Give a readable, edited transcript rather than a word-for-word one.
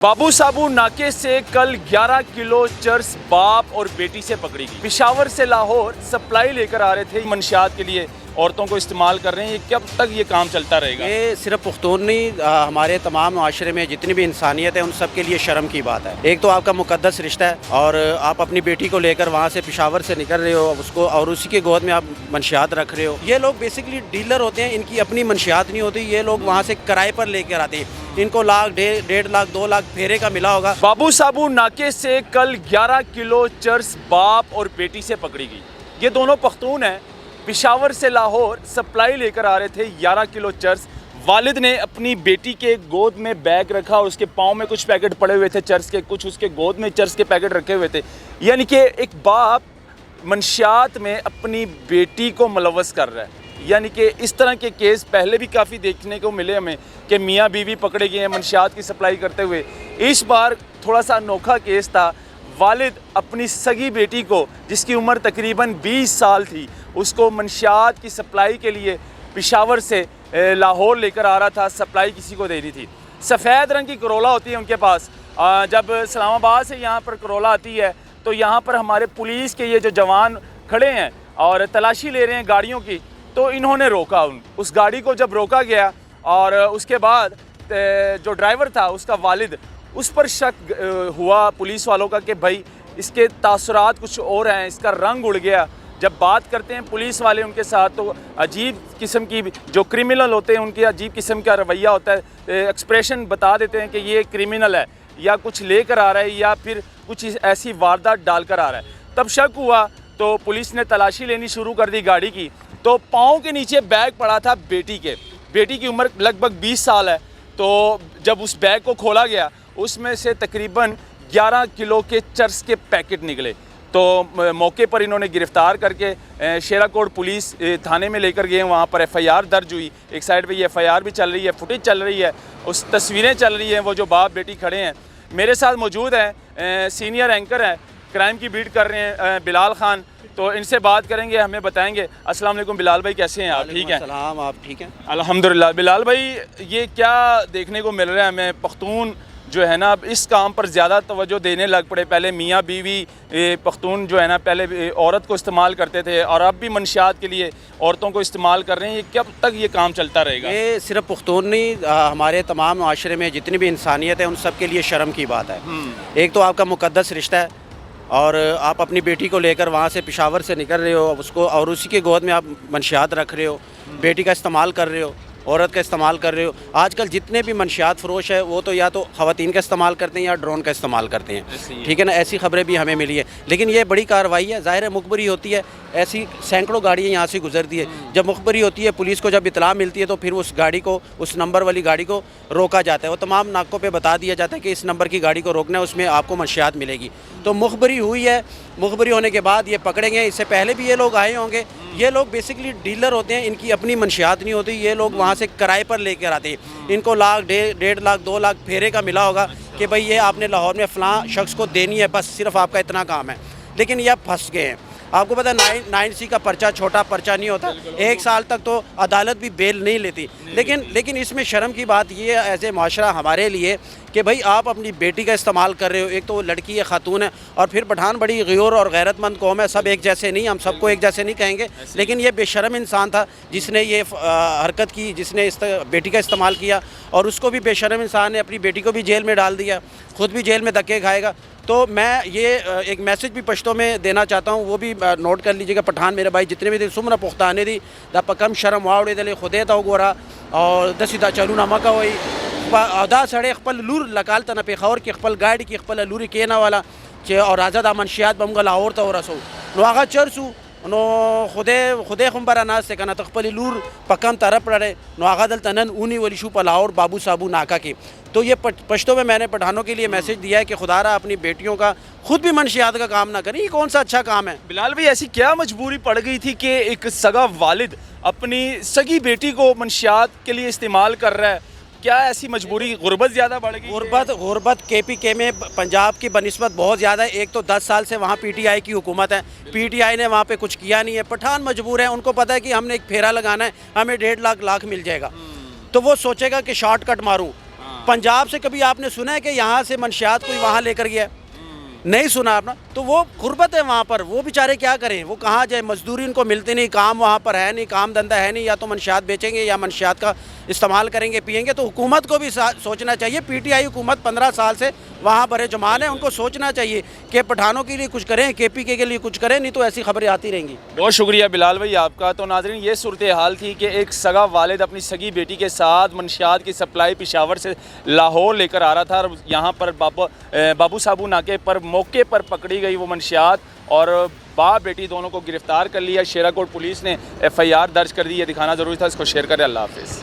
बाबू साबू नाके से कल 11 किलो चर्स बाप और बेटी से पकड़ी गई। पेशावर से लाहौर सप्लाई लेकर आ रहे थे, मंशियात के लिए औरतों को इस्तेमाल कर रहे हैं। ये कब तक ये काम चलता रहेगा? ये सिर्फ पुख्तून नहीं, हमारे तमाम माशरे में जितनी भी इंसानियत है उन सब के लिए शर्म की बात है। एक तो आपका मुकद्दस रिश्ता है और आप अपनी बेटी को लेकर वहाँ से पेशावर से निकल रहे हो उसको, और उसी के गोद में आप मंशियात रख रहे हो। ये लोग बेसिकली डीलर होते हैं, इनकी अपनी मंशियात नहीं होती। ये लोग वहाँ से किराए पर लेकर आते हैं। इनको लाख, 1.5 लाख, 2 लाख फेरे का मिला होगा। बाबू साबू नाके से कल 11 किलो चर्स बाप और बेटी से पकड़ी गई। ये दोनों पख्तून हैं, पेशावर से लाहौर सप्लाई लेकर आ रहे थे 11 किलो चर्स। वालिद ने अपनी बेटी के गोद में बैग रखा और उसके पाँव में कुछ पैकेट पड़े हुए थे चर्स के, कुछ उसके गोद में चर्स के पैकेट रखे हुए थे। यानी कि एक बाप मंशियात में अपनी बेटी को मुलव्वस कर रहा है। यानी कि इस तरह के केस पहले भी काफ़ी देखने को मिले हमें कि मियाँ बीवी पकड़े गए हैं मंशियात की सप्लाई करते हुए। इस बार थोड़ा सा अनोखा केस था। वालिद अपनी सगी बेटी को, जिसकी उम्र तकरीबन 20 साल थी, उसको मंशियात की सप्लाई के लिए पेशावर से लाहौर लेकर आ रहा था। सप्लाई किसी को देनी थी। सफ़ेद रंग की करोला होती है उनके पास। जब इस्लामाबाद से यहाँ पर करोला आती है तो यहाँ पर हमारे पुलिस के ये जो जवान खड़े हैं और तलाशी ले रहे हैं गाड़ियों की, तो इन्होंने रोका उस गाड़ी को। जब रोका गया और उसके बाद जो ड्राइवर था उसका वालिद, उस पर शक हुआ पुलिस वालों का कि भाई इसके तासुरात कुछ और हैं, इसका रंग उड़ गया। जब बात करते हैं पुलिस वाले उनके साथ तो अजीब किस्म की, जो क्रिमिनल होते हैं उनकी अजीब किस्म का रवैया होता है। एक्सप्रेशन बता देते हैं कि ये क्रिमिनल है या कुछ लेकर आ रहा है या फिर कुछ ऐसी वारदात डालकर आ रहा है। तब शक हुआ तो पुलिस ने तलाशी लेनी शुरू कर दी गाड़ी की। तो पाँव के नीचे बैग पड़ा था बेटी के। बेटी की उम्र लगभग 20 साल है। तो जब उस बैग को खोला गया उसमें से तकरीबन 11 किलो के चर्स के पैकेट निकले। तो मौके पर इन्होंने गिरफ़्तार करके शेराकोट पुलिस थाने में लेकर गए। वहाँ पर FIR दर्ज हुई। एक साइड पे ये FIR भी चल रही है, फुटेज चल रही है, उस तस्वीरें चल रही हैं। वो जो बाप बेटी खड़े हैं, मेरे साथ मौजूद हैं सीनियर एंकर हैं, क्राइम की बीट कर रहे हैं बिलाल खान। तो इनसे बात करेंगे, हमें बताएंगे। अस्सलाम वालेकुम बिलाल भाई, कैसे हैं आप? ठीक हैं? सलाम, आप ठीक हैं? अल्हम्दुलिल्लाह। बिलाल भाई, ये क्या देखने को मिल रहा है हमें? पख्तून जो है ना अब इस काम पर ज़्यादा तवज्जो देने लग पड़े। पहले मियाँ बीवी पख्तून जो है ना पहले औरत को इस्तेमाल करते थे और अब भी मंशियात के लिए औरतों को इस्तेमाल कर रहे हैं। ये कब तक ये काम चलता रहेगा? ये सिर्फ पुख्तून नहीं, हमारे तमाम माशरे में जितनी भी इंसानियत है उन सब के लिए शर्म की बात है। एक तो आपका मुकद्दस रिश्ता है और आप अपनी बेटी को लेकर वहाँ से पेशावर से निकल रहे हो उसको, और उसी के गोद में आप मंशियात रख रहे हो, बेटी का इस्तेमाल कर रहे हो, औरत का इस्तेमाल कर रहे हो। आजकल जितने भी मंशियात फ़रोश है वो तो या तो ख़वातीन का इस्तेमाल करते हैं या ड्रोन का इस्तेमाल करते हैं। ठीक है ना? ऐसी खबरें भी हमें मिली है। लेकिन ये बड़ी कार्रवाई है, ज़ाहिर है मुखबरी होती है। ऐसी सैकड़ों गाड़ियाँ यहाँ से गुजरती है। जब मुखबरी होती है, पुलिस को जब इतला मिलती है तो फिर उस गाड़ी को, उस नंबर वाली गाड़ी को रोका जाता है। वो तमाम नाकों पे बता दिया जाता है कि इस नंबर की गाड़ी को रोकना है, उसमें आपको मंशियात मिलेगी। तो मुखबरी हुई है। मुखबरी होने के बाद ये पकड़ेंगे। इससे पहले भी ये लोग आए होंगे। ये लोग बेसिकली डीलर होते हैं, इनकी अपनी मंशियात नहीं होती। ये लोग वहाँ से किराए पर लेकर आते हैं। इनको लाख, 1.5 लाख, 2 लाख फेरे का मिला होगा कि भाई ये आपने लाहौर में फ़लाँ शख्स को देनी है, बस सिर्फ आपका इतना काम है। लेकिन ये फंस गए हैं। आपको पता है 9C का पर्चा छोटा पर्चा नहीं होता। 1 साल तक तो अदालत भी बेल नहीं लेती। लेकिन इसमें शर्म की बात ये है एज ए माशरा हमारे लिए कि भाई आप अपनी बेटी का इस्तेमाल कर रहे हो। एक तो वो लड़की है, खातून है, और फिर पठान बड़ी गयोर और गैरतमंद कौम है। सब एक जैसे नहीं, हम सबको एक जैसे नहीं कहेंगे। लेकिन ये बेशर्म इंसान था जिसने ये हरकत की, जिसने इस बेटी का इस्तेमाल किया, और उसको भी बेशर्म इंसान ने अपनी बेटी को भी जेल में डाल दिया, ख़ुद भी जेल में धक्के खाएगा। तो मैं ये एक मैसेज भी पश्तो में देना चाहता हूँ, वो भी नोट कर लीजिएगा। पठान मेरे भाई जितने भी थे, सुमरा पुख्ताने दी दा पकम शर्म वावड़े दले खुदे था गोरा और दसीदा चलू नमका वही अदा सड़े खपल लूर लकाल तना पेखावर की खपल गाड़ी की खपल लूरी केना वाला चे और आज़ाद मंशियात बमगल और था और रसो नुआगा चरसू नो खुदे खुम्बर अनाज से कना तखपल लूर पकम तरफ रहे नुआगा दल तनन ऊनी वलिशू पलावर बाबू साबू नाका की। तो ये पश्तो में मैंने पठानों के लिए मैसेज दिया है कि खुदारा अपनी बेटियों का खुद भी मंशियात का काम ना करें। ये कौन सा अच्छा काम है? बिलाल भाई, ऐसी क्या मजबूरी पड़ गई थी कि एक सगा वालिद अपनी सगी बेटी को मंशियात के लिए इस्तेमाल कर रहा है? क्या ऐसी मजबूरी? गुर्बत ज़्यादा बढ़ गई? गुर्बत KPK में पंजाब की बनिस्बत बहुत ज़्यादा है। एक तो 10 साल से वहाँ PTI की हुकूमत है। PTI ने वहाँ पे कुछ किया नहीं है। पठान मजबूर है, उनको पता है कि हमने एक फेरा लगाना है, हमें 1.5 लाख मिल जाएगा। तो वो सोचेगा कि शॉर्टकट मारूँ, पंजाब से कभी आपने सुना है कि यहाँ से मंशियात कोई वहाँ लेकर गया है? नहीं सुना आपने। तो वो गुर्बत है वहाँ पर, वो बेचारे क्या करें, वो कहाँ जाए, मजदूरी उनको मिलती नहीं, काम वहाँ पर है नहीं, काम धंधा है नहीं, या तो मंशियात बेचेंगे या मंशियात का इस्तेमाल करेंगे, पिएंगे। तो हुकूमत को भी सोचना चाहिए। पीटीआई हुकूमत 15 साल से वहाँ बड़े जमान है, उनको सोचना चाहिए कि पठानों के लिए कुछ करें, केपीके के लिए कुछ करें, नहीं तो ऐसी खबरें आती रहेंगी। बहुत शुक्रिया बिलाल भाई आपका। तो नाज़रीन, ये सूरत हाल थी कि एक सगा वालिद अपनी सगी बेटी के साथ मंशियात की सप्लाई पेशावर से लाहौर लेकर आ रहा था, और यहाँ पर बाबू साबू नाके पर मौके पर पकड़ी गई वो मंशियात, और बाप बेटी दोनों को गिरफ्तार कर लिया। शेराकोट पुलिस ने FIR दर्ज कर दी। ये दिखाना ज़रूरी था। इसको शेयर करें। अल्लाह हाफिज़।